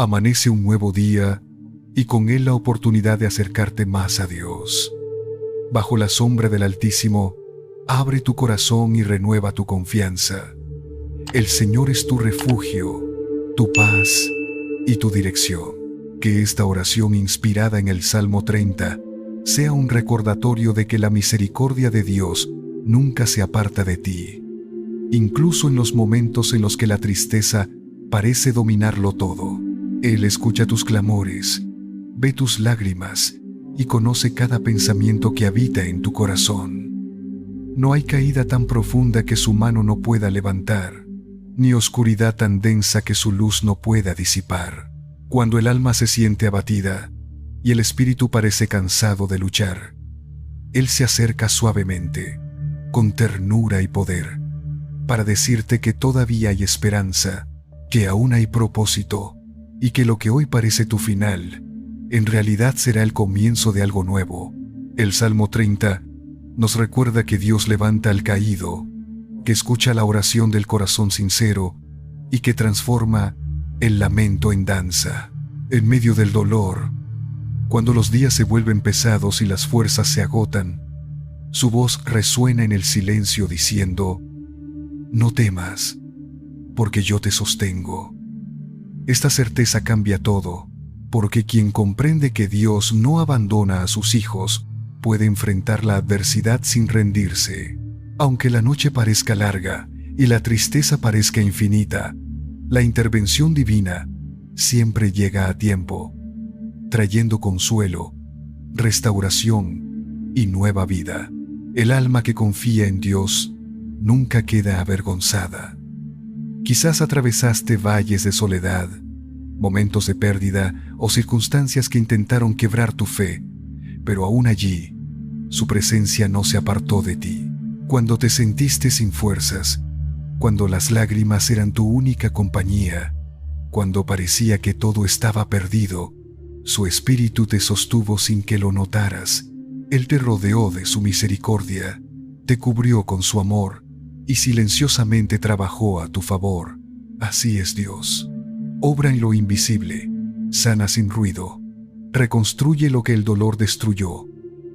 Amanece un nuevo día y con él la oportunidad de acercarte más a Dios. Bajo la sombra del Altísimo, abre tu corazón y renueva tu confianza. El Señor es tu refugio, tu paz y tu dirección. Que esta oración inspirada en el Salmo 30 sea un recordatorio de que la misericordia de Dios nunca se aparta de ti, incluso en los momentos en los que la tristeza parece dominarlo todo. Él escucha tus clamores, ve tus lágrimas y conoce cada pensamiento que habita en tu corazón. No hay caída tan profunda que su mano no pueda levantar, ni oscuridad tan densa que su luz no pueda disipar. Cuando el alma se siente abatida y el espíritu parece cansado de luchar, Él se acerca suavemente, con ternura y poder, para decirte que todavía hay esperanza, que aún hay propósito, y que lo que hoy parece tu final, en realidad será el comienzo de algo nuevo. El Salmo 30 nos recuerda que Dios levanta al caído, que escucha la oración del corazón sincero y que transforma el lamento en danza. En medio del dolor, cuando los días se vuelven pesados y las fuerzas se agotan, su voz resuena en el silencio diciendo: no temas, porque yo te sostengo. Esta certeza cambia todo, porque quien comprende que Dios no abandona a sus hijos puede enfrentar la adversidad sin rendirse. Aunque la noche parezca larga y la tristeza parezca infinita, la intervención divina siempre llega a tiempo, trayendo consuelo, restauración y nueva vida. El alma que confía en Dios nunca queda avergonzada. Quizás atravesaste valles de soledad, momentos de pérdida o circunstancias que intentaron quebrar tu fe, pero aún allí, su presencia no se apartó de ti. Cuando te sentiste sin fuerzas, cuando las lágrimas eran tu única compañía, cuando parecía que todo estaba perdido, su espíritu te sostuvo sin que lo notaras. Él te rodeó de su misericordia, te cubrió con su amor y silenciosamente trabajó a tu favor. Así es Dios. Obra en lo invisible, sana sin ruido, reconstruye lo que el dolor destruyó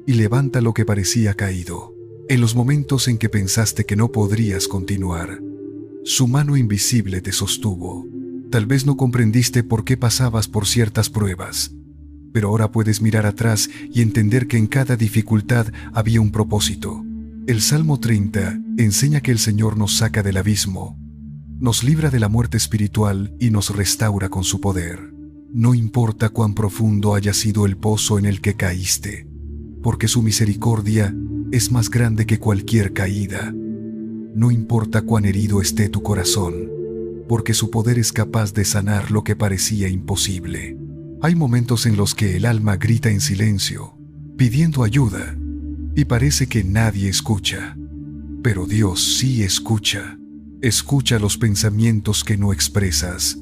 y levanta lo que parecía caído. En los momentos en que pensaste que no podrías continuar, su mano invisible te sostuvo. Tal vez no comprendiste por qué pasabas por ciertas pruebas, pero ahora puedes mirar atrás y entender que en cada dificultad había un propósito. El Salmo 30 enseña que el Señor nos saca del abismo, nos libra de la muerte espiritual y nos restaura con su poder. No importa cuán profundo haya sido el pozo en el que caíste, porque su misericordia es más grande que cualquier caída. No importa cuán herido esté tu corazón, porque su poder es capaz de sanar lo que parecía imposible. Hay momentos en los que el alma grita en silencio, pidiendo ayuda, y parece que nadie escucha. Pero Dios sí escucha. Escucha los pensamientos que no expresas,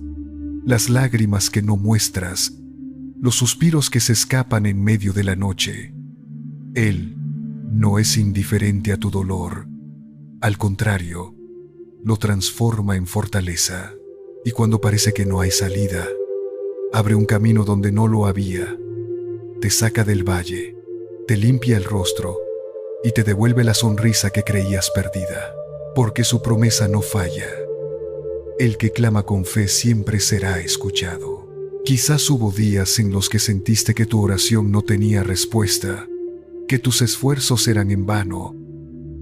las lágrimas que no muestras, los suspiros que se escapan en medio de la noche. Él no es indiferente a tu dolor. Al contrario, lo transforma en fortaleza. Y cuando parece que no hay salida, abre un camino donde no lo había. Te saca del valle, te limpia el rostro y te devuelve la sonrisa que creías perdida. Porque su promesa no falla. El que clama con fe siempre será escuchado. Quizás hubo días en los que sentiste que tu oración no tenía respuesta, que tus esfuerzos eran en vano,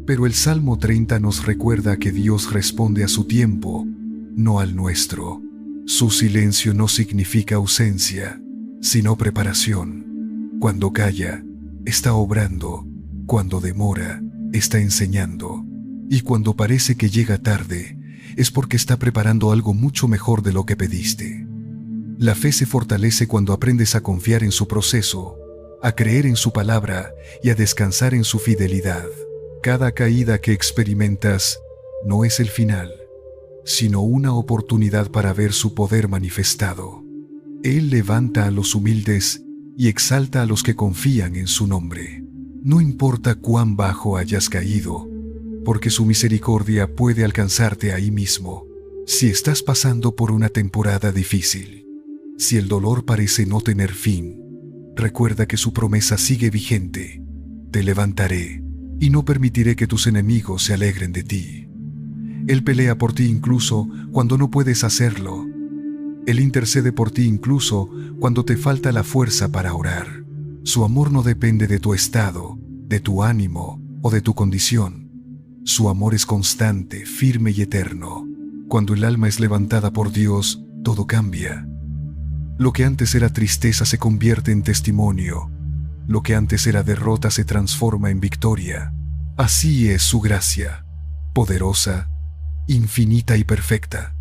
pero el Salmo 30 nos recuerda que Dios responde a su tiempo, no al nuestro. Su silencio no significa ausencia, sino preparación. Cuando calla, está obrando. Cuando demora, está enseñando. Y cuando parece que llega tarde, es porque está preparando algo mucho mejor de lo que pediste. La fe se fortalece cuando aprendes a confiar en su proceso, a creer en su palabra y a descansar en su fidelidad. Cada caída que experimentas no es el final, sino una oportunidad para ver su poder manifestado. Él levanta a los humildes y exalta a los que confían en su nombre. No importa cuán bajo hayas caído, porque su misericordia puede alcanzarte ahí mismo. Si estás pasando por una temporada difícil, Si el dolor parece no tener fin, recuerda que su promesa sigue vigente. Te levantaré y no permitiré que tus enemigos se alegren de ti. Él pelea por ti incluso cuando no puedes hacerlo. Él intercede por ti incluso cuando te falta la fuerza para orar. Su amor no depende de tu estado, de tu ánimo o de tu condición. Su amor es constante, firme y eterno. Cuando el alma es levantada por Dios, todo cambia. Lo que antes era tristeza se convierte en testimonio. Lo que antes era derrota se transforma en victoria. Así es su gracia, poderosa, infinita y perfecta.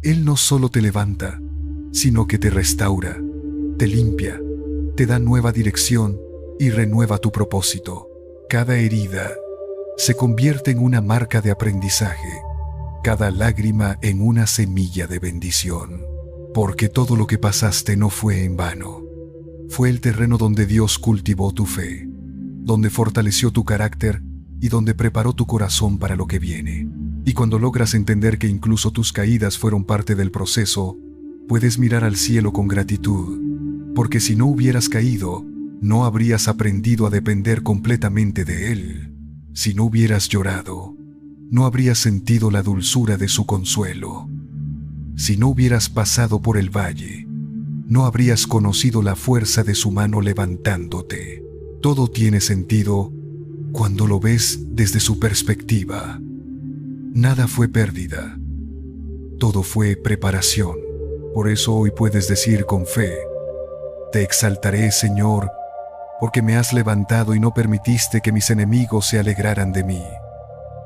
Él no solo te levanta, sino que te restaura, te limpia, te da nueva dirección y renueva tu propósito. Cada herida se convierte en una marca de aprendizaje, cada lágrima en una semilla de bendición. Porque todo lo que pasaste no fue en vano. Fue el terreno donde Dios cultivó tu fe, donde fortaleció tu carácter y donde preparó tu corazón para lo que viene. Y cuando logras entender que incluso tus caídas fueron parte del proceso, puedes mirar al cielo con gratitud, porque si no hubieras caído, no habrías aprendido a depender completamente de Él. Si no hubieras llorado, no habrías sentido la dulzura de su consuelo. Si no hubieras pasado por el valle, no habrías conocido la fuerza de su mano levantándote. Todo tiene sentido cuando lo ves desde su perspectiva. Nada fue pérdida. Todo fue preparación. Por eso hoy puedes decir con fe: te exaltaré, Señor, porque me has levantado y no permitiste que mis enemigos se alegraran de mí.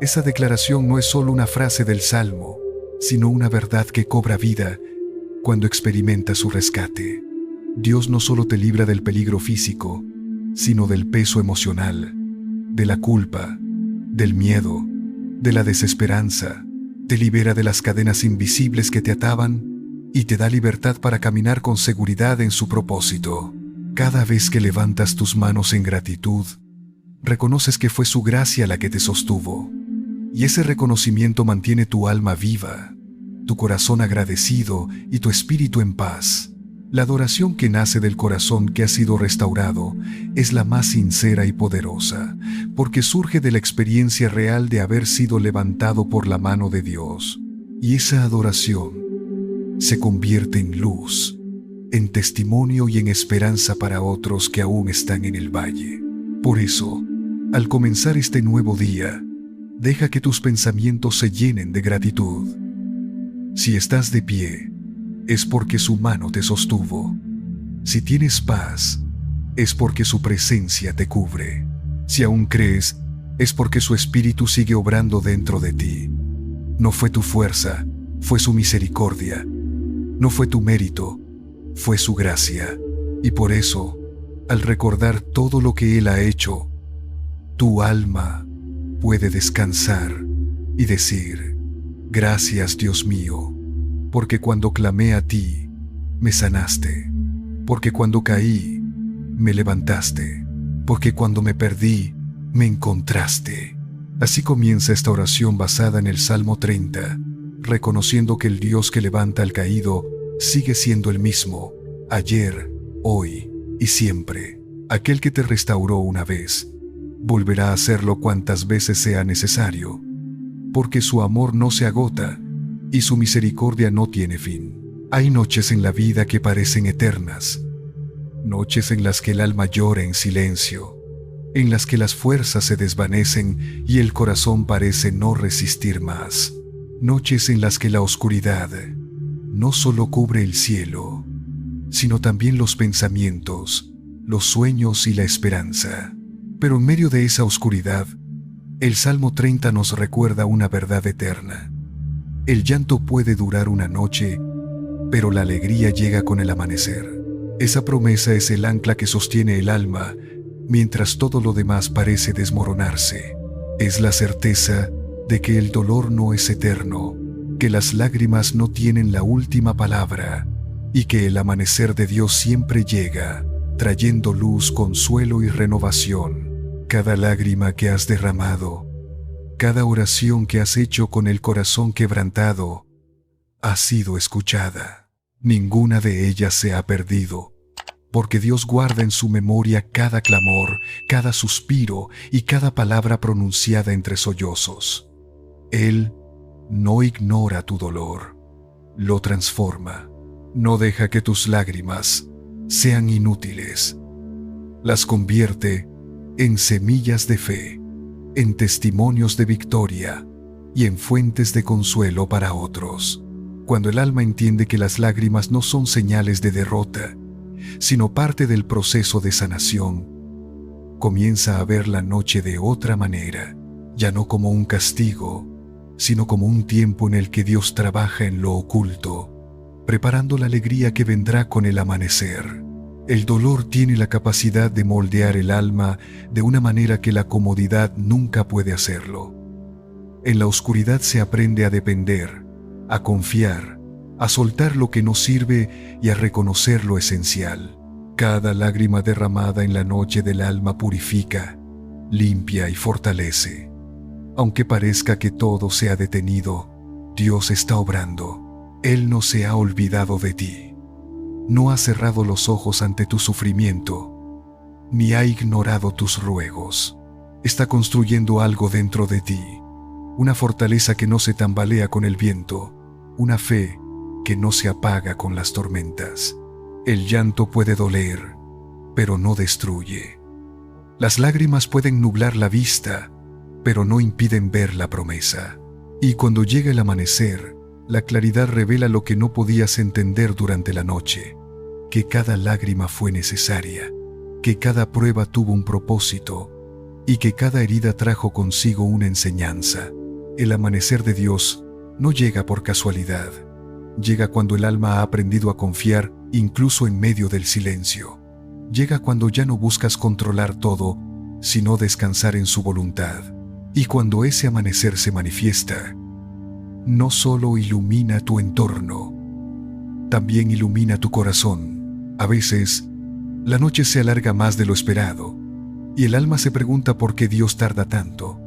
Esa declaración no es solo una frase del Salmo, sino una verdad que cobra vida cuando experimentas su rescate. Dios no solo te libra del peligro físico, sino del peso emocional, de la culpa, del miedo, de la desesperanza. Te libera de las cadenas invisibles que te ataban y te da libertad para caminar con seguridad en su propósito. Cada vez que levantas tus manos en gratitud, reconoces que fue su gracia la que te sostuvo. Y ese reconocimiento mantiene tu alma viva, tu corazón agradecido y tu espíritu en paz. La adoración que nace del corazón que ha sido restaurado es la más sincera y poderosa, porque surge de la experiencia real de haber sido levantado por la mano de Dios. Y esa adoración se convierte en luz, en testimonio y en esperanza para otros que aún están en el valle. Por eso, al comenzar este nuevo día, deja que tus pensamientos se llenen de gratitud. Si estás de pie, es porque su mano te sostuvo. Si tienes paz, es porque su presencia te cubre. Si aún crees, es porque su espíritu sigue obrando dentro de ti. No fue tu fuerza, fue su misericordia. No fue tu mérito, fue su gracia. Y por eso, al recordar todo lo que Él ha hecho, tu alma puede descansar y decir: gracias, Dios mío, porque cuando clamé a ti, me sanaste, porque cuando caí, me levantaste, porque cuando me perdí, me encontraste. Así comienza esta oración basada en el Salmo 30, reconociendo que el Dios que levanta al caído sigue siendo el mismo, ayer, hoy y siempre. Aquel que te restauró una vez, volverá a hacerlo cuantas veces sea necesario, porque su amor no se agota y su misericordia no tiene fin. Hay noches en la vida que parecen eternas, noches en las que el alma llora en silencio, en las que las fuerzas se desvanecen y el corazón parece no resistir más, noches en las que la oscuridad no solo cubre el cielo, sino también los pensamientos, los sueños y la esperanza. Pero en medio de esa oscuridad, el Salmo 30 nos recuerda una verdad eterna. El llanto puede durar una noche, pero la alegría llega con el amanecer. Esa promesa es el ancla que sostiene el alma, mientras todo lo demás parece desmoronarse. Es la certeza de que el dolor no es eterno, que las lágrimas no tienen la última palabra, y que el amanecer de Dios siempre llega, trayendo luz, consuelo y renovación. Cada lágrima que has derramado, cada oración que has hecho con el corazón quebrantado, ha sido escuchada. Ninguna de ellas se ha perdido, porque Dios guarda en su memoria cada clamor, cada suspiro y cada palabra pronunciada entre sollozos. Él no ignora tu dolor, lo transforma. No deja que tus lágrimas sean inútiles. Las convierte en semillas de fe, en testimonios de victoria y en fuentes de consuelo para otros. Cuando el alma entiende que las lágrimas no son señales de derrota, sino parte del proceso de sanación, comienza a ver la noche de otra manera, ya no como un castigo, sino como un tiempo en el que Dios trabaja en lo oculto, preparando la alegría que vendrá con el amanecer. El dolor tiene la capacidad de moldear el alma de una manera que la comodidad nunca puede hacerlo. En la oscuridad se aprende a depender, a confiar, a soltar lo que no sirve y a reconocer lo esencial. Cada lágrima derramada en la noche del alma purifica, limpia y fortalece. Aunque parezca que todo se ha detenido, Dios está obrando. Él no se ha olvidado de ti. No ha cerrado los ojos ante tu sufrimiento, ni ha ignorado tus ruegos. Está construyendo algo dentro de ti, una fortaleza que no se tambalea con el viento, una fe que no se apaga con las tormentas. El llanto puede doler, pero no destruye. Las lágrimas pueden nublar la vista, pero no impiden ver la promesa. Y cuando llega el amanecer, la claridad revela lo que no podías entender durante la noche, que cada lágrima fue necesaria, que cada prueba tuvo un propósito y que cada herida trajo consigo una enseñanza. El amanecer de Dios no llega por casualidad, llega cuando el alma ha aprendido a confiar incluso en medio del silencio. Llega cuando ya no buscas controlar todo, sino descansar en su voluntad. Y cuando ese amanecer se manifiesta, no solo ilumina tu entorno, también ilumina tu corazón. A veces, la noche se alarga más de lo esperado, y el alma se pregunta por qué Dios tarda tanto.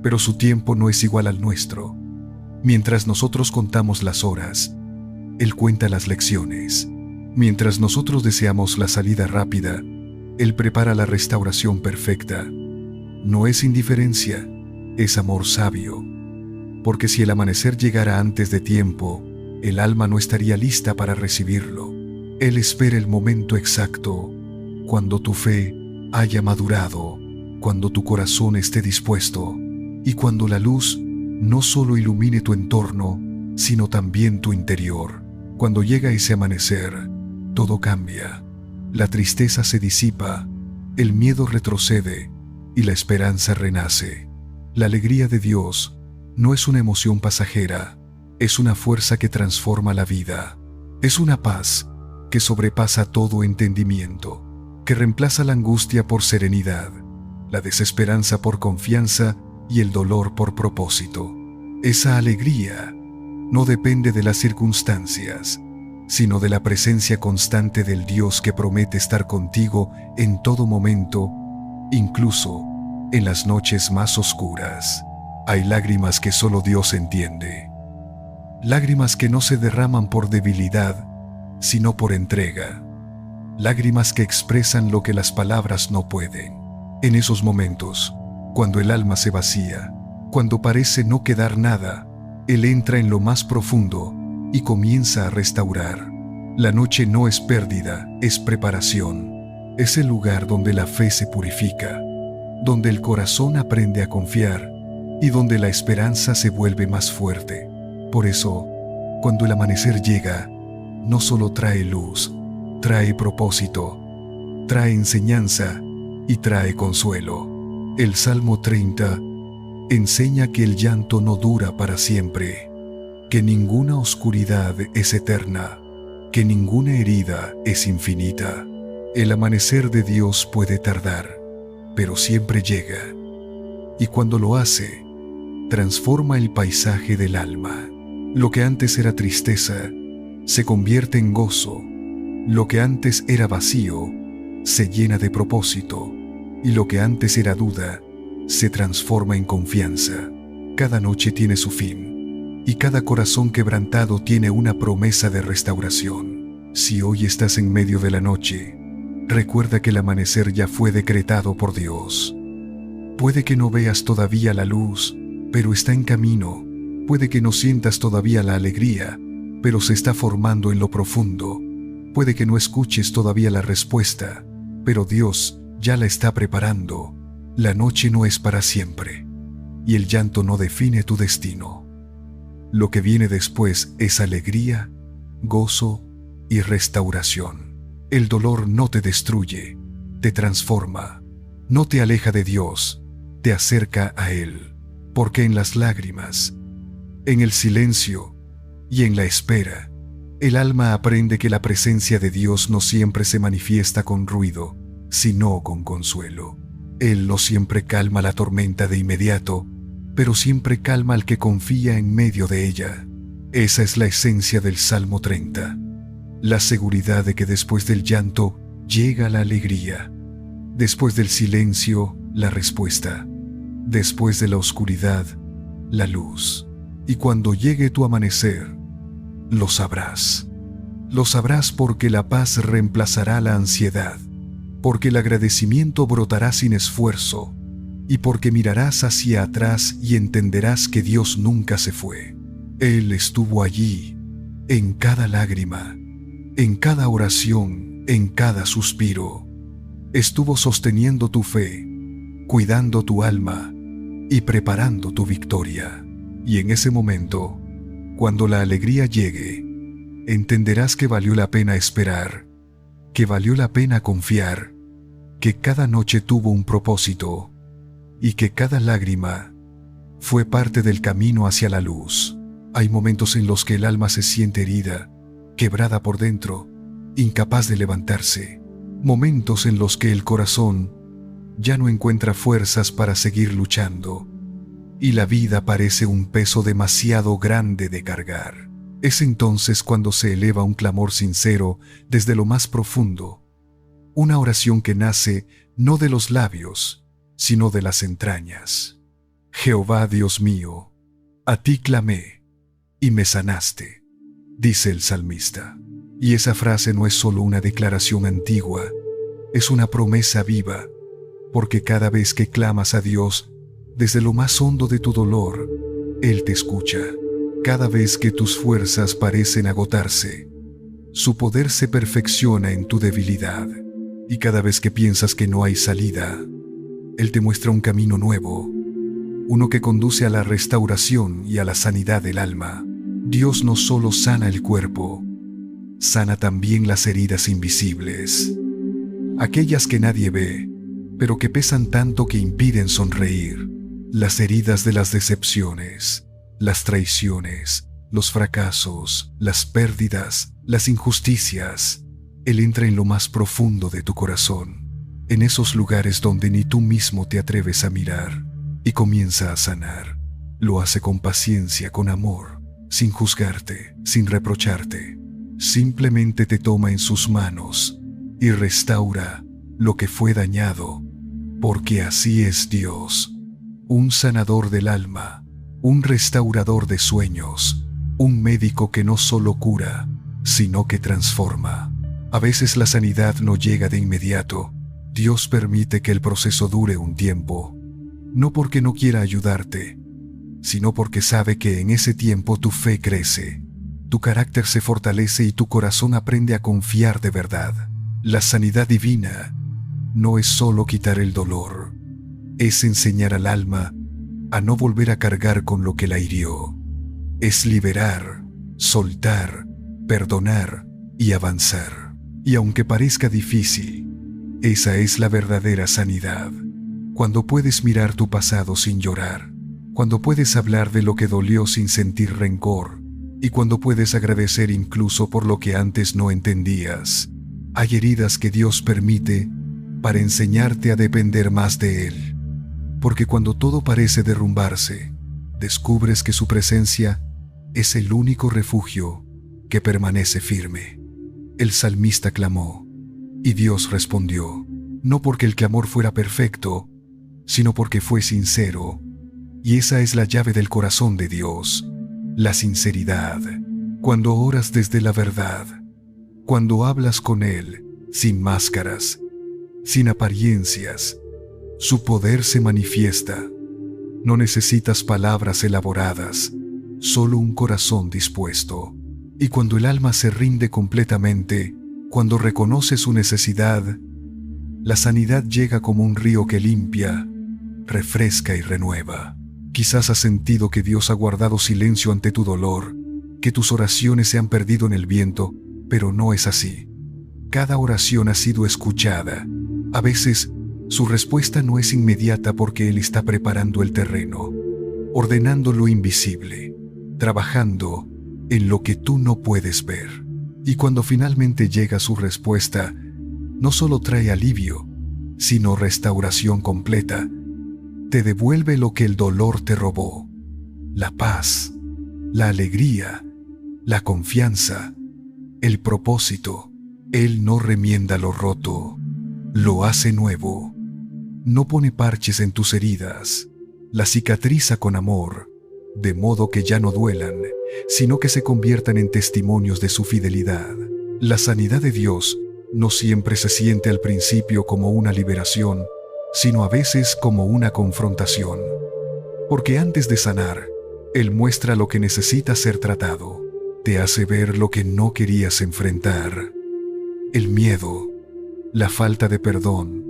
Pero su tiempo no es igual al nuestro. Mientras nosotros contamos las horas, Él cuenta las lecciones. Mientras nosotros deseamos la salida rápida, Él prepara la restauración perfecta. No es indiferencia, es amor sabio. Porque si el amanecer llegara antes de tiempo, el alma no estaría lista para recibirlo. Él espera el momento exacto, cuando tu fe haya madurado, cuando tu corazón esté dispuesto, y cuando la luz no solo ilumine tu entorno, sino también tu interior. Cuando llega ese amanecer, todo cambia. La tristeza se disipa, el miedo retrocede y la esperanza renace. La alegría de Dios no es una emoción pasajera, es una fuerza que transforma la vida. Es una paz que sobrepasa todo entendimiento, que reemplaza la angustia por serenidad, la desesperanza por confianza y el dolor por propósito. Esa alegría no depende de las circunstancias, sino de la presencia constante del Dios que promete estar contigo en todo momento, incluso en las noches más oscuras. Hay lágrimas que solo Dios entiende. Lágrimas que no se derraman por debilidad, sino por entrega. Lágrimas que expresan lo que las palabras no pueden. En esos momentos, cuando el alma se vacía, cuando parece no quedar nada, Él entra en lo más profundo y comienza a restaurar. La noche no es pérdida, es preparación. Es el lugar donde la fe se purifica, donde el corazón aprende a confiar y donde la esperanza se vuelve más fuerte. Por eso, cuando el amanecer llega, no solo trae luz, trae propósito, trae enseñanza y trae consuelo. El Salmo 30 enseña que el llanto no dura para siempre, que ninguna oscuridad es eterna, que ninguna herida es infinita. El amanecer de Dios puede tardar, pero siempre llega. Y cuando lo hace, transforma el paisaje del alma. Lo que antes era tristeza, se convierte en gozo. Lo que antes era vacío, se llena de propósito. Y lo que antes era duda, se transforma en confianza. Cada noche tiene su fin. y cada corazón quebrantado tiene una promesa de restauración. Si hoy estás en medio de la noche, recuerda que el amanecer ya fue decretado por Dios. Puede que no veas todavía la luz, pero está en camino. Puede que no sientas todavía la alegría, pero se está formando en lo profundo. Puede que no escuches todavía la respuesta, pero Dios ya la está preparando. La noche no es para siempre, y el llanto no define tu destino. Lo que viene después es alegría, gozo y restauración. El dolor no te destruye, te transforma, no te aleja de Dios, te acerca a Él, porque en las lágrimas, en el silencio y en la espera, el alma aprende que la presencia de Dios no siempre se manifiesta con ruido, sino con consuelo. Él no siempre calma la tormenta de inmediato, pero siempre calma al que confía en medio de ella. Esa es la esencia del Salmo 30. La seguridad de que después del llanto llega la alegría. Después del silencio, la respuesta. Después de la oscuridad, la luz. Y cuando llegue tu amanecer, lo sabrás. Lo sabrás porque la paz reemplazará la ansiedad, porque el agradecimiento brotará sin esfuerzo, y porque mirarás hacia atrás y entenderás que Dios nunca se fue. Él estuvo allí, en cada lágrima, en cada oración, en cada suspiro. Estuvo sosteniendo tu fe, cuidando tu alma y preparando tu victoria. Y en ese momento, cuando la alegría llegue, entenderás que valió la pena esperar, que valió la pena confiar, que cada noche tuvo un propósito y que cada lágrima fue parte del camino hacia la luz. Hay momentos en los que el alma se siente herida, quebrada por dentro, incapaz de levantarse. Momentos en los que el corazón ya no encuentra fuerzas para seguir luchando y la vida parece un peso demasiado grande de cargar. Es entonces cuando se eleva un clamor sincero desde lo más profundo, una oración que nace no de los labios, sino de las entrañas. Jehová Dios mío, a ti clamé y me sanaste, dice el salmista. Y esa frase no es solo una declaración antigua, es una promesa viva, porque cada vez que clamas a Dios desde lo más hondo de tu dolor, Él te escucha. Cada vez que tus fuerzas parecen agotarse, su poder se perfecciona en tu debilidad. Y cada vez que piensas que no hay salida, Él te muestra un camino nuevo, uno que conduce a la restauración y a la sanidad del alma. Dios no solo sana el cuerpo, sana también las heridas invisibles, aquellas que nadie ve, pero que pesan tanto que impiden sonreír. Las heridas de las decepciones, las traiciones, los fracasos, las pérdidas, las injusticias. Él entra en lo más profundo de tu corazón, en esos lugares donde ni tú mismo te atreves a mirar, y comienza a sanar. Lo hace con paciencia, con amor, sin juzgarte, sin reprocharte. Simplemente te toma en sus manos y restaura lo que fue dañado, porque así es Dios, un sanador del alma, un restaurador de sueños, un médico que no solo cura, sino que transforma. A veces la sanidad no llega de inmediato. Dios permite que el proceso dure un tiempo, no porque no quiera ayudarte, sino porque sabe que en ese tiempo tu fe crece, tu carácter se fortalece y tu corazón aprende a confiar de verdad. La sanidad divina no es solo quitar el dolor, es enseñar al alma a no volver a cargar con lo que la hirió. Es liberar, soltar, perdonar y avanzar. Y aunque parezca difícil, esa es la verdadera sanidad. Cuando puedes mirar tu pasado sin llorar, cuando puedes hablar de lo que dolió sin sentir rencor, y cuando puedes agradecer incluso por lo que antes no entendías. Hay heridas que Dios permite para enseñarte a depender más de Él. Porque cuando todo parece derrumbarse, descubres que su presencia es el único refugio que permanece firme. El salmista clamó, y Dios respondió, no porque el clamor fuera perfecto, sino porque fue sincero. Y esa es la llave del corazón de Dios. la sinceridad, cuando oras desde la verdad, cuando hablas con Él sin máscaras, sin apariencias, su poder se manifiesta. No necesitas palabras elaboradas, solo un corazón dispuesto. Y cuando el alma se rinde completamente, cuando reconoce su necesidad, la sanidad llega como un río que limpia, refresca y renueva. Quizás has sentido que Dios ha guardado silencio ante tu dolor, que tus oraciones se han perdido en el viento, pero no es así. Cada oración ha sido escuchada. A veces, su respuesta no es inmediata porque Él está preparando el terreno, ordenando lo invisible, trabajando en lo que tú no puedes ver. Y cuando finalmente llega su respuesta, no solo trae alivio, sino restauración completa. Te devuelve lo que el dolor te robó: la paz, la alegría, la confianza, el propósito. Él no remienda lo roto, lo hace nuevo. No pone parches en tus heridas, las cicatriza con amor, de modo que ya no duelan, sino que se conviertan en testimonios de su fidelidad. La sanidad de Dios no siempre se siente al principio como una liberación, sino a veces como una confrontación. Porque antes de sanar, Él muestra lo que necesita ser tratado, te hace ver lo que no querías enfrentar: el miedo, la falta de perdón,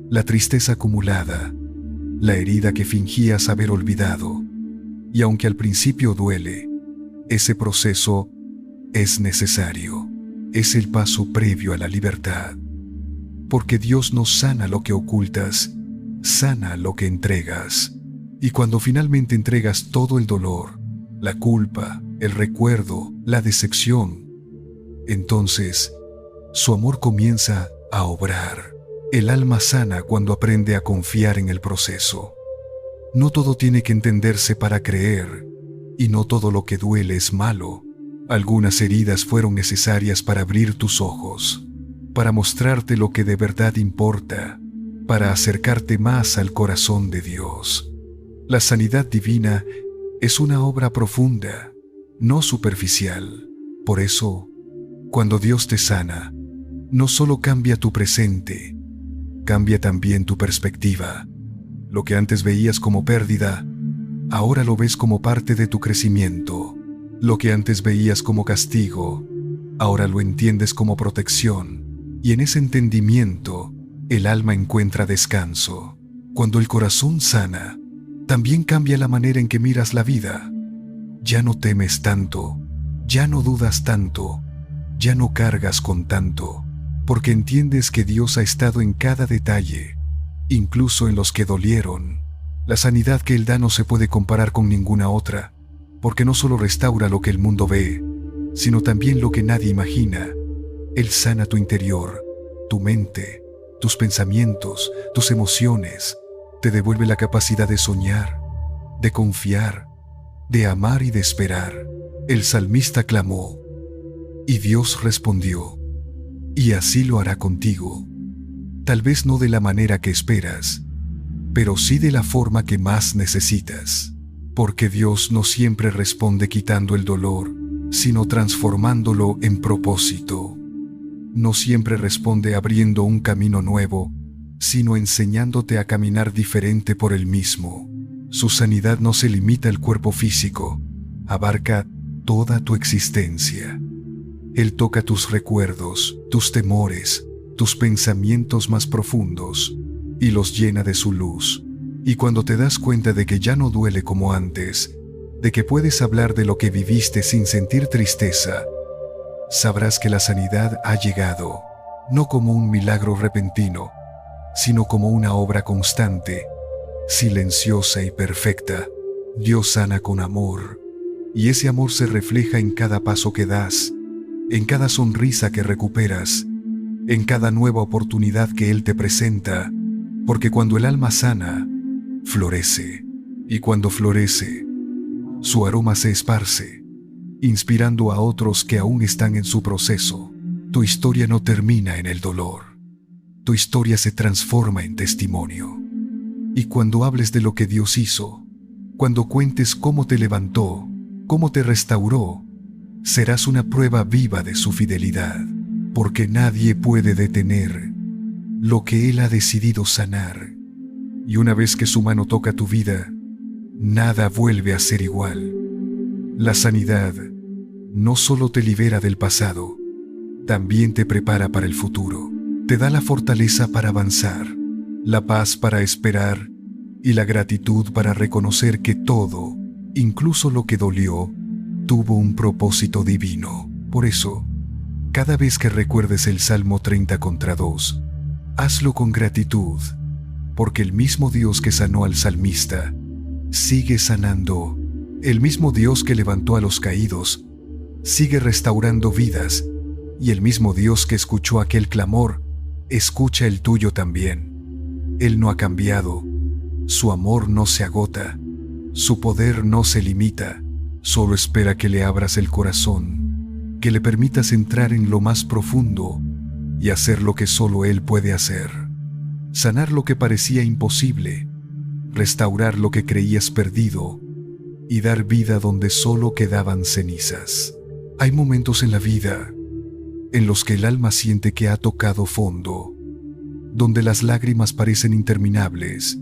la tristeza acumulada, la herida que fingías haber olvidado. Y aunque al principio duele, ese proceso es necesario. Es el paso previo a la libertad. Porque Dios no sana lo que ocultas, sana lo que entregas. Y cuando finalmente entregas todo el dolor, la culpa, el recuerdo, la decepción, entonces su amor comienza a obrar. El alma sana cuando aprende a confiar en el proceso. No todo tiene que entenderse para creer, y no todo lo que duele es malo. Algunas heridas fueron necesarias para abrir tus ojos, para mostrarte lo que de verdad importa, para acercarte más al corazón de Dios. La sanidad divina es una obra profunda, no superficial. Por eso, cuando Dios te sana, no solo cambia tu presente, cambia también tu perspectiva. Lo que antes veías como pérdida, ahora lo ves como parte de tu crecimiento. Lo que antes veías como castigo, ahora lo entiendes como protección. Y en ese entendimiento, el alma encuentra descanso. Cuando el corazón sana, también cambia la manera en que miras la vida. Ya no temes tanto, ya no dudas tanto, ya no cargas con tanto, porque entiendes que Dios ha estado en cada detalle, incluso en los que dolieron. La sanidad que Él da no se puede comparar con ninguna otra, porque no solo restaura lo que el mundo ve, sino también lo que nadie imagina. Él sana tu interior, tu mente, tus pensamientos, tus emociones, te devuelve la capacidad de soñar, de confiar, de amar y de esperar. El salmista clamó, y Dios respondió, y así lo hará contigo. Tal vez no de la manera que esperas, pero sí de la forma que más necesitas, porque Dios no siempre responde quitando el dolor, sino transformándolo en propósito. No siempre responde abriendo un camino nuevo, sino enseñándote a caminar diferente por el mismo. Su sanidad no se limita al cuerpo físico, abarca toda tu existencia. Él toca tus recuerdos, tus temores, tus pensamientos más profundos, y los llena de su luz. Y cuando te das cuenta de que ya no duele como antes, de que puedes hablar de lo que viviste sin sentir tristeza, sabrás que la sanidad ha llegado, no como un milagro repentino, sino como una obra constante, silenciosa y perfecta. Dios sana con amor, y ese amor se refleja en cada paso que das, en cada sonrisa que recuperas, en cada nueva oportunidad que Él te presenta, porque cuando el alma sana, florece, y cuando florece, su aroma se esparce, inspirando a otros que aún están en su proceso. Tu historia no termina en el dolor, tu historia se transforma en testimonio. Y cuando hables de lo que Dios hizo, cuando cuentes cómo te levantó, cómo te restauró, serás una prueba viva de su fidelidad, porque nadie puede detener lo que Él ha decidido sanar. Y una vez que su mano toca tu vida, nada vuelve a ser igual. La sanidad no solo te libera del pasado, también te prepara para el futuro. Te da la fortaleza para avanzar, la paz para esperar y la gratitud para reconocer que todo, incluso lo que dolió, tuvo un propósito divino. Por eso, cada vez que recuerdes el Salmo 30:2, hazlo con gratitud, porque el mismo Dios que sanó al salmista sigue sanando. El mismo Dios que levantó a los caídos sigue restaurando vidas, y el mismo Dios que escuchó aquel clamor escucha el tuyo también. Él no ha cambiado, su amor no se agota, su poder no se limita, solo espera que le abras el corazón, que le permitas entrar en lo más profundo y hacer lo que solo Él puede hacer. Sanar lo que parecía imposible, restaurar lo que creías perdido y dar vida donde solo quedaban cenizas. Hay momentos en la vida en los que el alma siente que ha tocado fondo, donde las lágrimas parecen interminables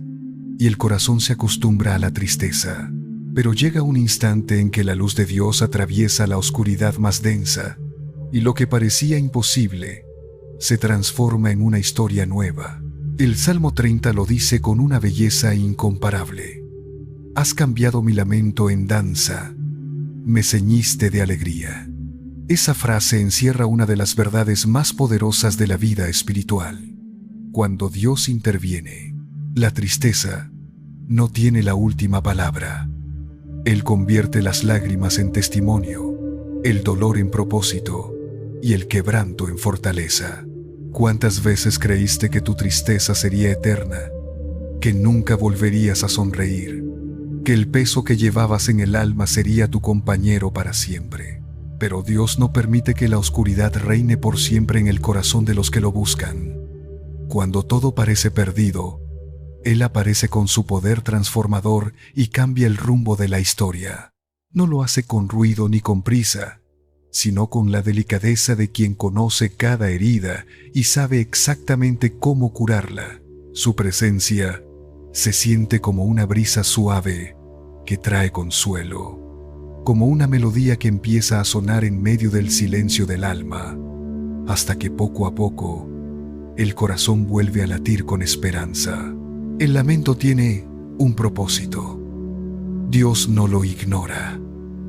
y el corazón se acostumbra a la tristeza. Pero llega un instante en que la luz de Dios atraviesa la oscuridad más densa y lo que parecía imposible se transforma en una historia nueva. El Salmo 30 lo dice con una belleza incomparable. Has cambiado mi lamento en danza, me ceñiste de alegría. Esa frase encierra una de las verdades más poderosas de la vida espiritual. Cuando Dios interviene, la tristeza no tiene la última palabra. Él convierte las lágrimas en testimonio, el dolor en propósito y el quebranto en fortaleza. ¿Cuántas veces creíste que tu tristeza sería eterna, que nunca volverías a sonreír, que el peso que llevabas en el alma sería tu compañero para siempre? Pero Dios no permite que la oscuridad reine por siempre en el corazón de los que lo buscan. Cuando todo parece perdido, Él aparece con su poder transformador y cambia el rumbo de la historia. No lo hace con ruido ni con prisa, sino con la delicadeza de quien conoce cada herida y sabe exactamente cómo curarla. Su presencia se siente como una brisa suave que trae consuelo, como una melodía que empieza a sonar en medio del silencio del alma, hasta que poco a poco el corazón vuelve a latir con esperanza. El lamento tiene un propósito. Dios no lo ignora,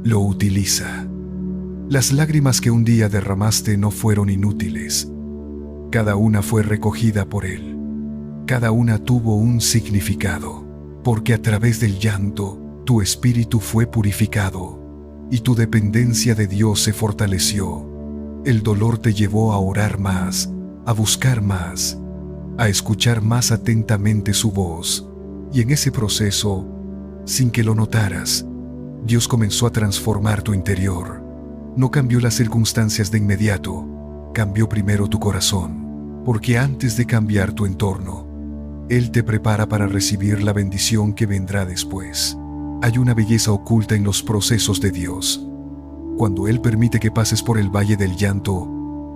lo utiliza. Las lágrimas que un día derramaste no fueron inútiles. Cada una fue recogida por Él. Cada una tuvo un significado, porque a través del llanto tu espíritu fue purificado y tu dependencia de Dios se fortaleció. El dolor te llevó a orar más, a buscar más, a escuchar más atentamente su voz, y en ese proceso, sin que lo notaras, Dios comenzó a transformar tu interior. No cambió las circunstancias de inmediato, cambió primero tu corazón, porque antes de cambiar tu entorno, Él te prepara para recibir la bendición que vendrá después. Hay una belleza oculta en los procesos de Dios. Cuando Él permite que pases por el valle del llanto,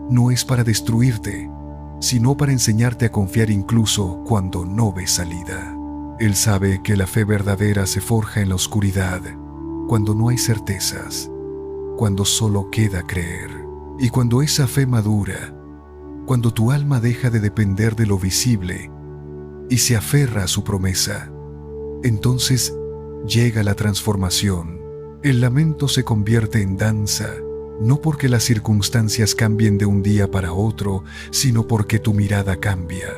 no es para destruirte, sino para enseñarte a confiar incluso cuando no ves salida. Él sabe que la fe verdadera se forja en la oscuridad, cuando no hay certezas, cuando solo queda creer. Y cuando esa fe madura, cuando tu alma deja de depender de lo visible y se aferra a su promesa, entonces llega la transformación. El lamento se convierte en danza, no porque las circunstancias cambien de un día para otro, sino porque tu mirada cambia.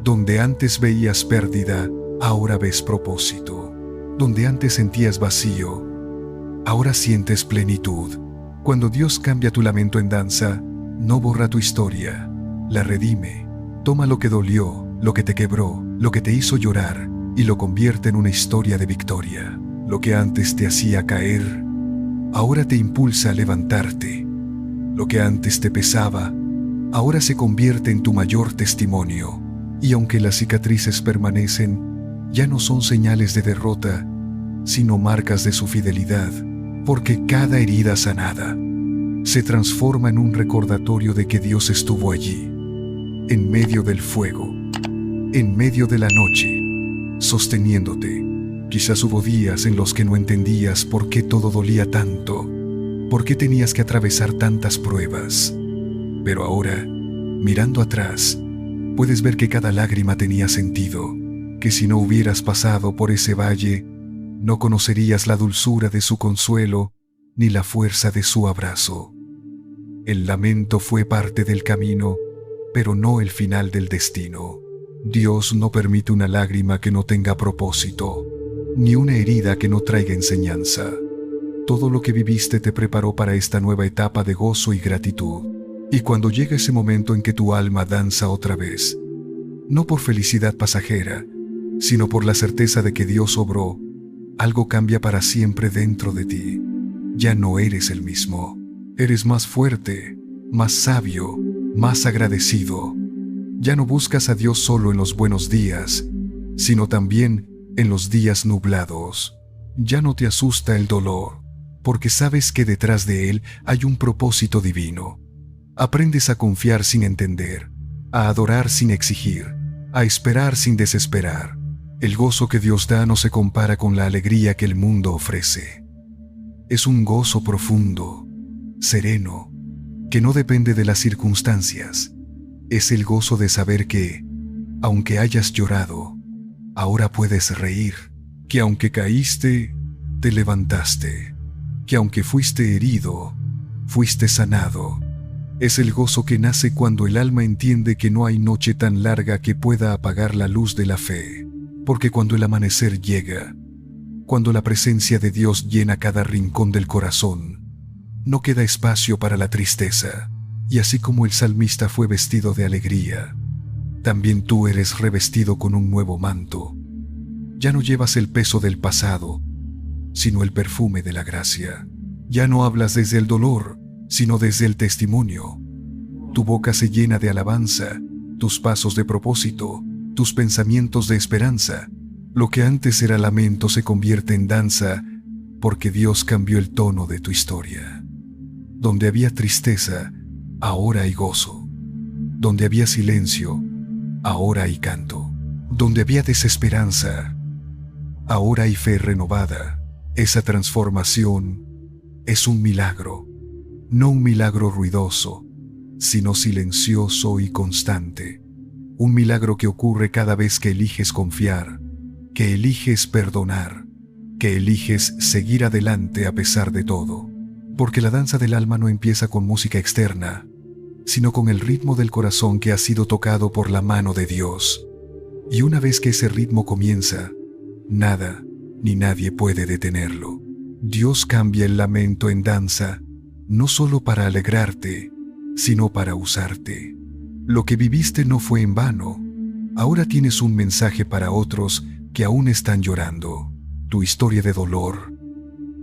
Donde antes veías pérdida, ahora ves propósito. Donde antes sentías vacío, ahora sientes plenitud. Cuando Dios cambia tu lamento en danza, no borra tu historia, la redime. Toma lo que dolió, lo que te quebró, lo que te hizo llorar, y lo convierte en una historia de victoria. Lo que antes te hacía caer, ahora te impulsa a levantarte. Lo que antes te pesaba, ahora se convierte en tu mayor testimonio. Y aunque las cicatrices permanecen, ya no son señales de derrota, sino marcas de su fidelidad, porque cada herida sanada se transforma en un recordatorio de que Dios estuvo allí, en medio del fuego, en medio de la noche, sosteniéndote. Quizás hubo días en los que no entendías por qué todo dolía tanto, por qué tenías que atravesar tantas pruebas. Pero ahora, mirando atrás, puedes ver que cada lágrima tenía sentido, que si no hubieras pasado por ese valle, no conocerías la dulzura de su consuelo ni la fuerza de su abrazo. El lamento fue parte del camino, pero no el final del destino. Dios no permite una lágrima que no tenga propósito, ni una herida que no traiga enseñanza. Todo lo que viviste te preparó para esta nueva etapa de gozo y gratitud. Y cuando llega ese momento en que tu alma danza otra vez, no por felicidad pasajera, sino por la certeza de que Dios obró, algo cambia para siempre dentro de ti. Ya no eres el mismo. Eres más fuerte, más sabio, más agradecido. Ya no buscas a Dios solo en los buenos días, sino también en los días nublados. Ya no te asusta el dolor, porque sabes que detrás de él hay un propósito divino. Aprendes a confiar sin entender, a adorar sin exigir, a esperar sin desesperar. El gozo que Dios da no se compara con la alegría que el mundo ofrece. Es un gozo profundo, sereno, que no depende de las circunstancias. Es el gozo de saber que, aunque hayas llorado, ahora puedes reír, que aunque caíste, te levantaste, que aunque fuiste herido, fuiste sanado. Es el gozo que nace cuando el alma entiende que no hay noche tan larga que pueda apagar la luz de la fe, porque cuando el amanecer llega, cuando la presencia de Dios llena cada rincón del corazón, no queda espacio para la tristeza. Y así como el salmista fue vestido de alegría, también tú eres revestido con un nuevo manto. Ya no llevas el peso del pasado, sino el perfume de la gracia. Ya no hablas desde el dolor, sino desde el testimonio. Tu boca se llena de alabanza, tus pasos de propósito, tus pensamientos de esperanza. Lo que antes era lamento se convierte en danza, porque Dios cambió el tono de tu historia. Donde había tristeza, ahora hay gozo. Donde había silencio, ahora hay canto. Donde había desesperanza, ahora hay fe renovada. Esa transformación es un milagro, no un milagro ruidoso, sino silencioso y constante. Un milagro que ocurre cada vez que eliges confiar, que eliges perdonar, que eliges seguir adelante a pesar de todo. Porque la danza del alma no empieza con música externa, sino con el ritmo del corazón que ha sido tocado por la mano de Dios. Y una vez que ese ritmo comienza, nada ni nadie puede detenerlo. Dios cambia el lamento en danza, no solo para alegrarte, sino para usarte. Lo que viviste no fue en vano. Ahora tienes un mensaje para otros que aún están llorando. Tu historia de dolor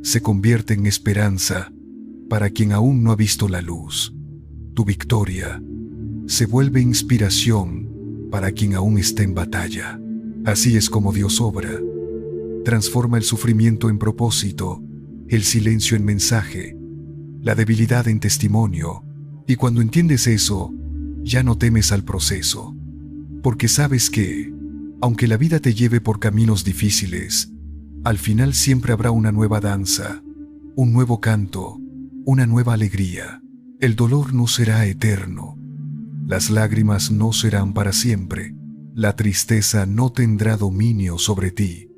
se convierte en esperanza para quien aún no ha visto la luz. Tu victoria se vuelve inspiración para quien aún está en batalla. Así es como Dios obra. Transforma el sufrimiento en propósito, el silencio en mensaje, la debilidad en testimonio. Y cuando entiendes eso, ya no temes al proceso, porque sabes que, aunque la vida te lleve por caminos difíciles, al final siempre habrá una nueva danza, un nuevo canto, una nueva alegría. El dolor no será eterno. Las lágrimas no serán para siempre. La tristeza no tendrá dominio sobre ti,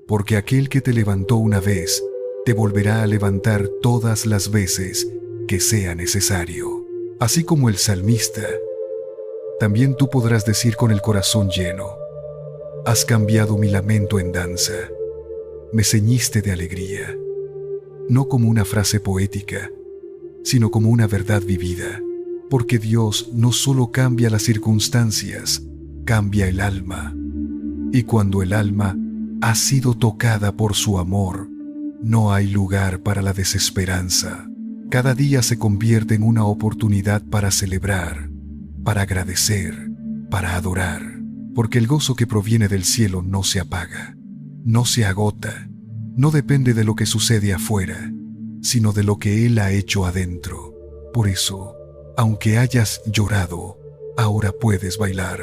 porque aquel que te levantó una vez, te volverá a levantar todas las veces que sea necesario. Así como el salmista, también tú podrás decir con el corazón lleno: has cambiado mi lamento en danza, me ceñiste de alegría. No como una frase poética, sino como una verdad vivida, porque Dios no solo cambia las circunstancias, cambia el alma. Y cuando el alma ha sido tocada por su amor, no hay lugar para la desesperanza. Cada día se convierte en una oportunidad para celebrar, para agradecer, para adorar, porque el gozo que proviene del cielo no se apaga, no se agota, no depende de lo que sucede afuera, sino de lo que Él ha hecho adentro. Por eso, aunque hayas llorado, ahora puedes bailar.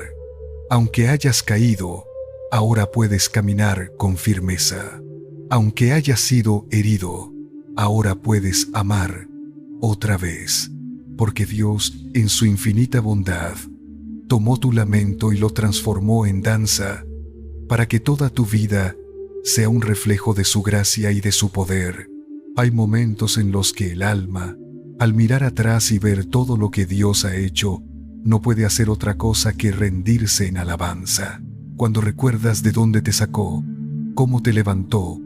Aunque hayas caído, ahora puedes caminar con firmeza. Aunque hayas sido herido, ahora puedes amar otra vez, porque Dios, en su infinita bondad, tomó tu lamento y lo transformó en danza, para que toda tu vida sea un reflejo de su gracia y de su poder. Hay momentos en los que el alma, al mirar atrás y ver todo lo que Dios ha hecho, no puede hacer otra cosa que rendirse en alabanza. Cuando recuerdas de dónde te sacó, cómo te levantó,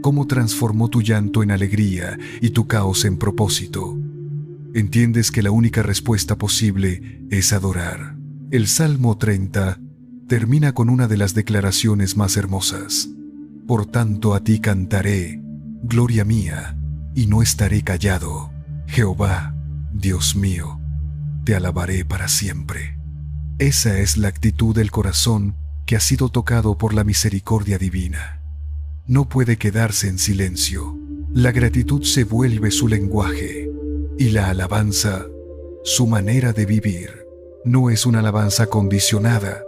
cómo transformó tu llanto en alegría y tu caos en propósito, entiendes que la única respuesta posible es adorar. El Salmo 30 termina con una de las declaraciones más hermosas. Por tanto a ti cantaré, gloria mía, y no estaré callado. Jehová, Dios mío, te alabaré para siempre. Esa es la actitud del corazón que ha sido tocado por la misericordia divina. No puede quedarse en silencio. La gratitud se vuelve su lenguaje y la alabanza su manera de vivir. No es una alabanza condicionada,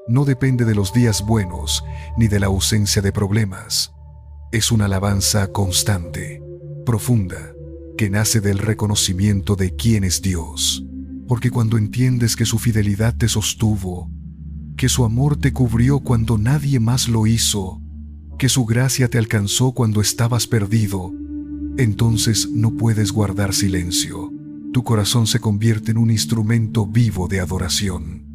no depende de los días buenos ni de la ausencia de problemas. Es una alabanza constante, profunda, que nace del reconocimiento de quién es Dios. Porque cuando entiendes que su fidelidad te sostuvo, que su amor te cubrió cuando nadie más lo hizo, que su gracia te alcanzó cuando estabas perdido, entonces no puedes guardar silencio. Tu corazón se convierte en un instrumento vivo de adoración.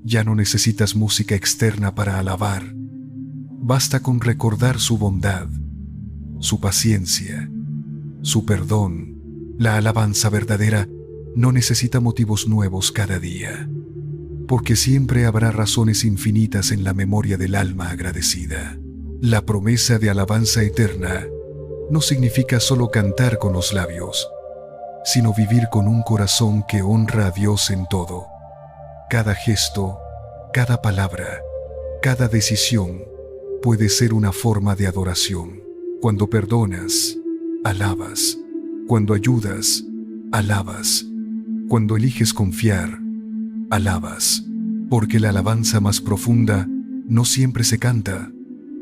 Ya no necesitas música externa para alabar. Basta con recordar su bondad, su paciencia, su perdón. La alabanza verdadera no necesita motivos nuevos cada día, porque siempre habrá razones infinitas en la memoria del alma agradecida. La promesa de alabanza eterna no significa solo cantar con los labios, sino vivir con un corazón que honra a Dios en todo. Cada gesto, cada palabra, cada decisión puede ser una forma de adoración. Cuando perdonas, alabas. Cuando ayudas, alabas. Cuando eliges confiar, alabas. Porque la alabanza más profunda no siempre se canta.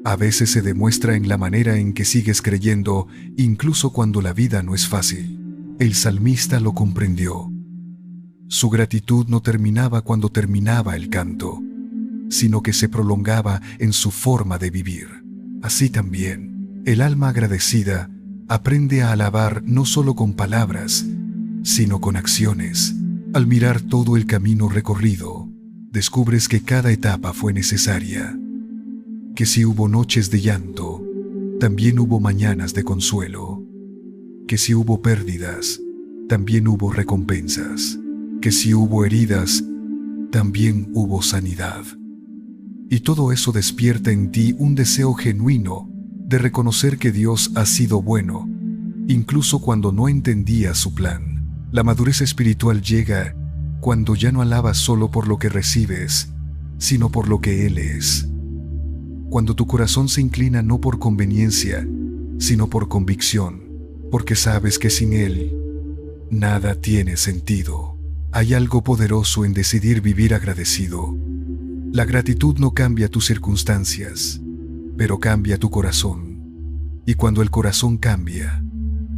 A veces se demuestra en la manera en que sigues creyendo, incluso cuando la vida no es fácil. El salmista lo comprendió. Su gratitud no terminaba cuando terminaba el canto, sino que se prolongaba en su forma de vivir. Así también, el alma agradecida aprende a alabar no solo con palabras, sino con acciones. Al mirar todo el camino recorrido, descubres que cada etapa fue necesaria, que si hubo noches de llanto, también hubo mañanas de consuelo, que si hubo pérdidas, también hubo recompensas, que si hubo heridas, también hubo sanidad. Y todo eso despierta en ti un deseo genuino de reconocer que Dios ha sido bueno, incluso cuando no entendías su plan. La madurez espiritual llega cuando ya no alabas solo por lo que recibes, sino por lo que Él es. Cuando tu corazón se inclina no por conveniencia, sino por convicción, porque sabes que sin Él nada tiene sentido. Hay algo poderoso en decidir vivir agradecido. La gratitud no cambia tus circunstancias, pero cambia tu corazón. Y cuando el corazón cambia,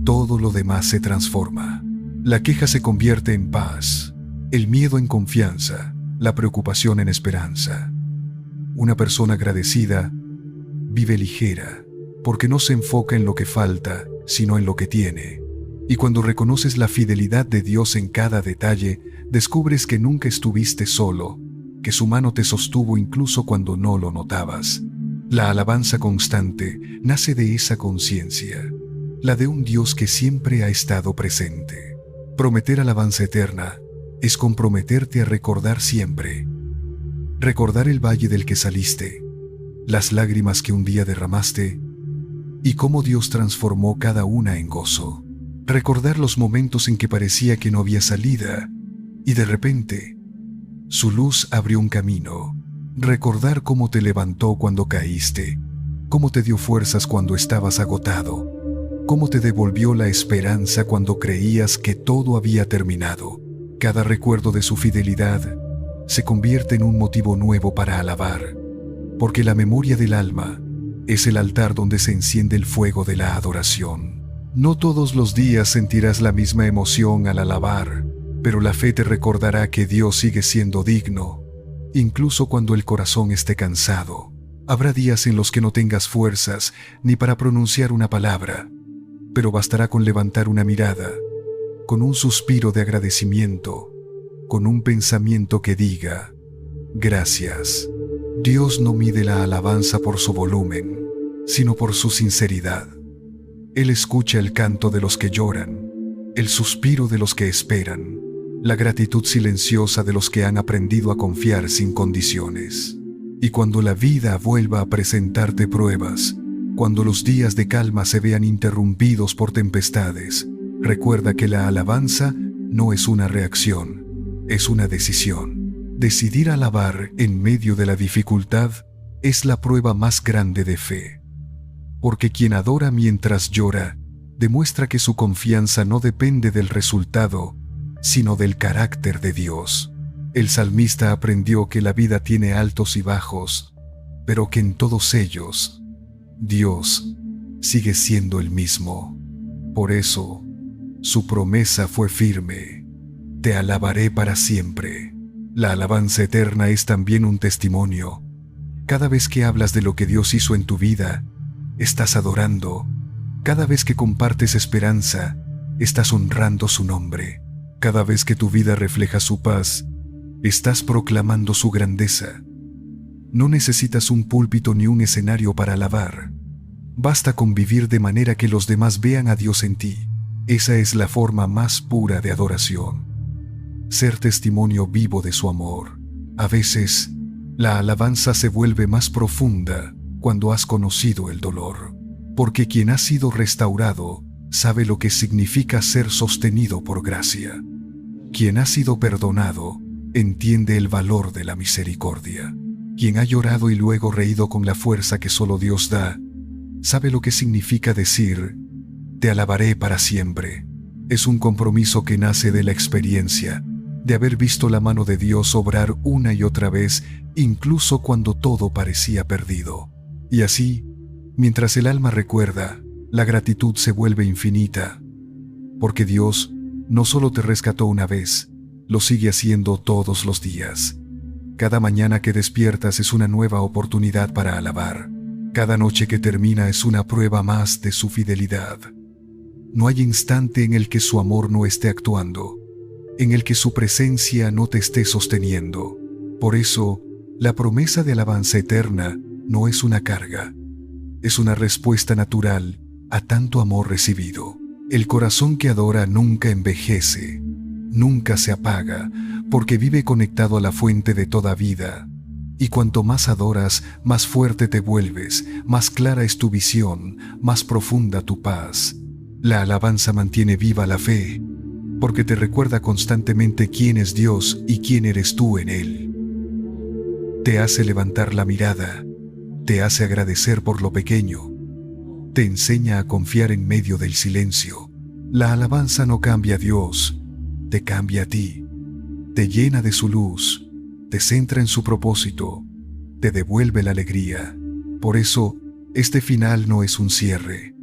todo lo demás se transforma. La queja se convierte en paz, el miedo en confianza, la preocupación en esperanza. Una persona agradecida vive ligera, porque no se enfoca en lo que falta, sino en lo que tiene. Y cuando reconoces la fidelidad de Dios en cada detalle, descubres que nunca estuviste solo, que su mano te sostuvo incluso cuando no lo notabas. La alabanza constante nace de esa conciencia, la de un Dios que siempre ha estado presente. Prometer alabanza eterna es comprometerte a recordar siempre. Recordar el valle del que saliste, las lágrimas que un día derramaste y cómo Dios transformó cada una en gozo. Recordar los momentos en que parecía que no había salida y de repente su luz abrió un camino. Recordar cómo te levantó cuando caíste, cómo te dio fuerzas cuando estabas agotado cómo te devolvió la esperanza cuando creías que todo había terminado. Cada recuerdo de su fidelidad se convierte en un motivo nuevo para alabar, porque la memoria del alma es el altar donde se enciende el fuego de la adoración. No todos los días sentirás la misma emoción al alabar, pero la fe te recordará que Dios sigue siendo digno, incluso cuando el corazón esté cansado. Habrá días en los que no tengas fuerzas ni para pronunciar una palabra, pero bastará con levantar una mirada, con un suspiro de agradecimiento, con un pensamiento que diga: gracias. Dios no mide la alabanza por su volumen, sino por su sinceridad. Él escucha el canto de los que lloran, el suspiro de los que esperan, la gratitud silenciosa de los que han aprendido a confiar sin condiciones. Y cuando la vida vuelva a presentarte pruebas, cuando los días de calma se vean interrumpidos por tempestades, recuerda que la alabanza no es una reacción, es una decisión. Decidir alabar en medio de la dificultad es la prueba más grande de fe. Porque quien adora mientras llora, demuestra que su confianza no depende del resultado, sino del carácter de Dios. El salmista aprendió que la vida tiene altos y bajos, pero que en todos ellos, Dios sigue siendo el mismo. Por eso, su promesa fue firme: te alabaré para siempre. La alabanza eterna es también un testimonio. Cada vez que hablas de lo que Dios hizo en tu vida, estás adorando. Cada vez que compartes esperanza, estás honrando su nombre. Cada vez que tu vida refleja su paz, estás proclamando su grandeza. No necesitas un púlpito ni un escenario para alabar. Basta con vivir de manera que los demás vean a Dios en ti. Esa es la forma más pura de adoración. Ser testimonio vivo de su amor. A veces, la alabanza se vuelve más profunda cuando has conocido el dolor, porque quien ha sido restaurado sabe lo que significa ser sostenido por gracia. Quien ha sido perdonado entiende el valor de la misericordia. Quien ha llorado y luego reído con la fuerza que solo Dios da, sabe lo que significa decir: te alabaré para siempre. Es un compromiso que nace de la experiencia, de haber visto la mano de Dios obrar una y otra vez, incluso cuando todo parecía perdido. Y así, mientras el alma recuerda, la gratitud se vuelve infinita, porque Dios no solo te rescató una vez, lo sigue haciendo todos los días. Cada mañana que despiertas es una nueva oportunidad para alabar. Cada noche que termina es una prueba más de su fidelidad. No hay instante en el que su amor no esté actuando, en el que su presencia no te esté sosteniendo. Por eso, la promesa de alabanza eterna no es una carga, es una respuesta natural a tanto amor recibido. El corazón que adora nunca envejece, nunca se apaga, porque vive conectado a la fuente de toda vida. Y cuanto más adoras, más fuerte te vuelves, más clara es tu visión, más profunda tu paz. La alabanza mantiene viva la fe, porque te recuerda constantemente quién es Dios y quién eres tú en Él. Te hace levantar la mirada, te hace agradecer por lo pequeño, te enseña a confiar en medio del silencio. La alabanza no cambia a Dios, te cambia a ti, te llena de su luz, te centra en su propósito, te devuelve la alegría. Por eso, este final no es un cierre,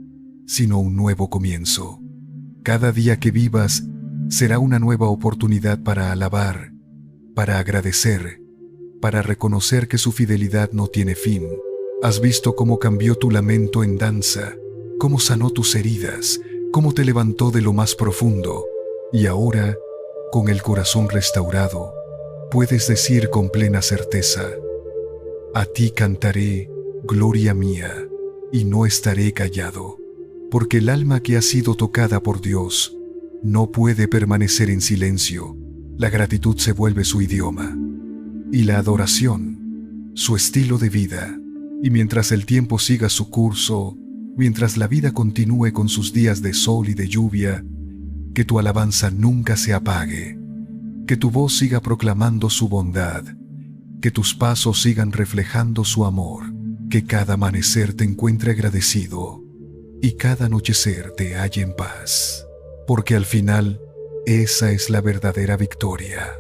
sino un nuevo comienzo. Cada día que vivas será una nueva oportunidad para alabar, para agradecer, para reconocer que su fidelidad no tiene fin. Has visto cómo cambió tu lamento en danza, cómo sanó tus heridas, cómo te levantó de lo más profundo. Y ahora, con el corazón restaurado, puedes decir con plena certeza: a ti cantaré, gloria mía, y no estaré callado, porque el alma que ha sido tocada por Dios no puede permanecer en silencio. La gratitud se vuelve su idioma, y la adoración, su estilo de vida. Y mientras el tiempo siga su curso, mientras la vida continúe con sus días de sol y de lluvia, que tu alabanza nunca se apague, que tu voz siga proclamando su bondad, que tus pasos sigan reflejando su amor, que cada amanecer te encuentre agradecido, y cada anochecer te halle en paz, porque al final esa es la verdadera victoria.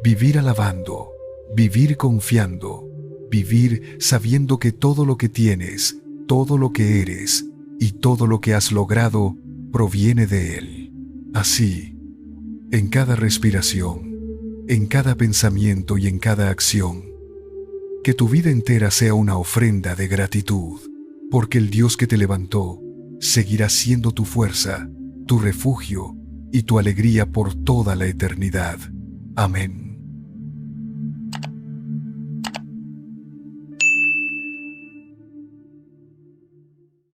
Vivir alabando, vivir confiando, vivir sabiendo que todo lo que tienes, todo lo que eres y todo lo que has logrado proviene de Él. Así, en cada respiración, en cada pensamiento y en cada acción, que tu vida entera sea una ofrenda de gratitud, porque el Dios que te levantó seguirá siendo tu fuerza, tu refugio y tu alegría por toda la eternidad. Amén.